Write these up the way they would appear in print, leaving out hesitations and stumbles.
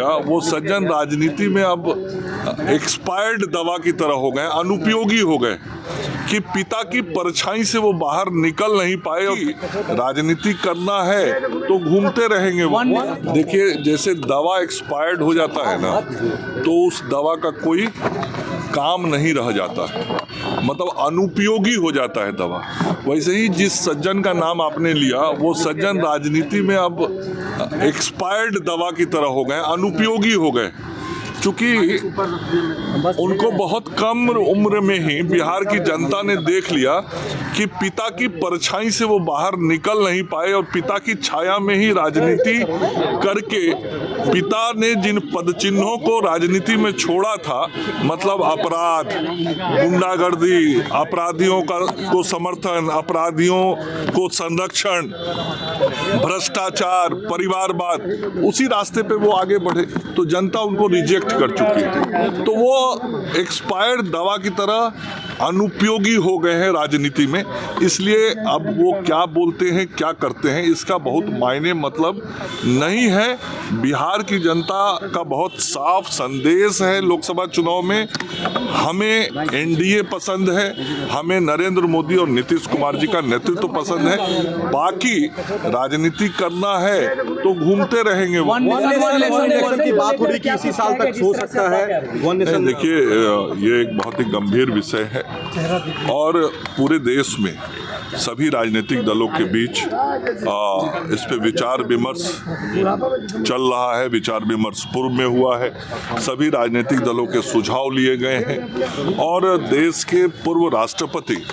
वो सज्जन राजनीति में अब एक्सपायर्ड दवा की तरह हो गए, अनुपयोगी हो गए कि पिता की परछाई से वो बाहर निकल नहीं पाए। और राजनीति करना है तो घूमते रहेंगे वो। देखिए, जैसे दवा एक्सपायर्ड हो जाता है ना, तो उस दवा का कोई काम नहीं रह जाता है, मतलब अनुपयोगी हो जाता है दवा। वैसे ही जिस सज्जन का नाम आपने लिया, वो सज्जन राजनीति में अब एक्सपायर्ड दवा की तरह हो गए, अनुपयोगी हो गए, क्योंकि उनको बहुत कम उम्र में ही बिहार की जनता ने देख लिया कि पिता की परछाई से वो बाहर निकल नहीं पाए और पिता की छाया में ही राजनीति करके पिता ने जिन पदचिन्हों को राजनीति में छोड़ा था, मतलब अपराध, गुंडागर्दी, अपराधियों को समर्थन, अपराधियों को संरक्षण, भ्रष्टाचार, परिवारवाद, उसी रास्ते पे वो आगे बढ़े, तो जनता उनको रिजेक्ट कर चुकी है। तो वो एक्सपायर्ड दवा की तरह अनुपयोगी हो गए हैं राजनीति में। इसलिए अब वो क्या बोलते हैं, क्या करते हैं, इसका बहुत मायने मतलब नहीं है। बिहार की जनता का बहुत साफ संदेश है लोकसभा चुनाव में, हमें एनडीए पसंद है, हमें नरेंद्र मोदी और नीतीश कुमार जी का नेतृत्व पसंद है। बाकी राजनीति करना है तो घूमते रहेंगे वो। इलेक्शन की बात हो रही कि इसी साल तक हो सकता है। देखिए, ये एक बहुत ही गंभीर विषय है और पूरे देश में सभी राजनीतिक दलों के बीच इस पे विचार विमर्श चल रहा है। विचार विमर्श पूर्व में हुआ है, सभी राजनीतिक दलों के सुझाव लिए गए हैं और देश के पूर्व राष्ट्रपति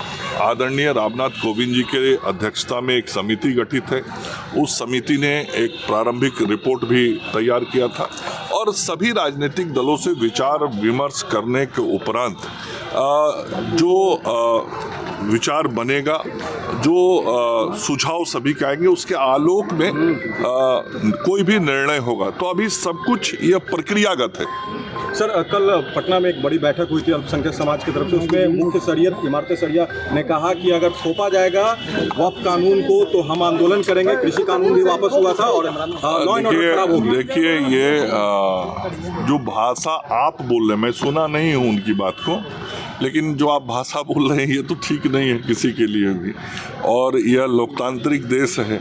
आदरणीय रामनाथ कोविंद जी के अध्यक्षता में एक समिति गठित है। उस समिति ने एक प्रारंभिक रिपोर्ट भी तैयार किया था और सभी राजनीतिक दलों से विचार विमर्श करने के उपरांत जो विचार बनेगा, जो सुझाव सभी के आएंगे, उसके आलोक में कोई भी निर्णय होगा। तो अभी सब कुछ यह प्रक्रियागत है। सर, कल पटना में एक बड़ी बैठक हुई थी अल्पसंख्यक समाज की तरफ से। उसमें मुख्य शरीयत इमारत शरिया ने कहा कि अगर थोपा जाएगा वक्फ कानून को तो हम आंदोलन करेंगे। कृषि कानून भी वापस हुआ था और लॉ एंड ऑर्डर खराब हो गया। देखिए, ये जो भाषा आप बोल रहे हैं, मैं सुना नहीं हूँ उनकी बात को, लेकिन जो आप भाषा बोल रहे हैं ये तो ठीक नहीं है किसी के लिए भी। और यह लोकतांत्रिक देश है,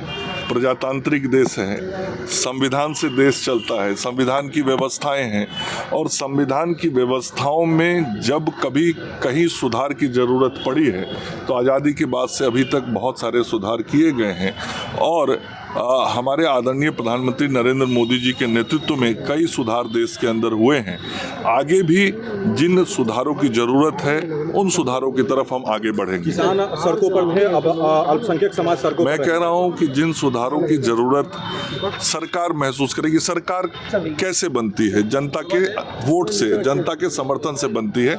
प्रजातांत्रिक देश है, संविधान से देश चलता है, संविधान की व्यवस्थाएं हैं और संविधान की व्यवस्थाओं में जब कभी कहीं सुधार की ज़रूरत पड़ी है तो आज़ादी के बाद से अभी तक बहुत सारे सुधार किए गए हैं और हमारे आदरणीय प्रधानमंत्री नरेंद्र मोदी जी के नेतृत्व में कई सुधार देश के अंदर हुए हैं। आगे भी जिन सुधारों की ज़रूरत है उन सुधारों की तरफ हम आगे बढ़ेंगे। किसान सड़कों पर थे, अब अल्पसंख्यक समाज सड़कों पर। मैं कह रहा हूं कि जिन सुधारों की ज़रूरत सरकार महसूस करेगी। सरकार कैसे बनती है? जनता के वोट से, जनता के समर्थन से बनती है।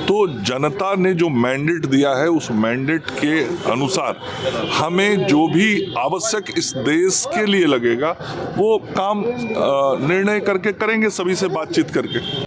तो जनता ने जो मैंडेट दिया है उस मैंडेट के अनुसार हमें जो भी आवश्यक इस देश के लिए लगेगा वो काम निर्णय करके करेंगे, सभी से बातचीत करके।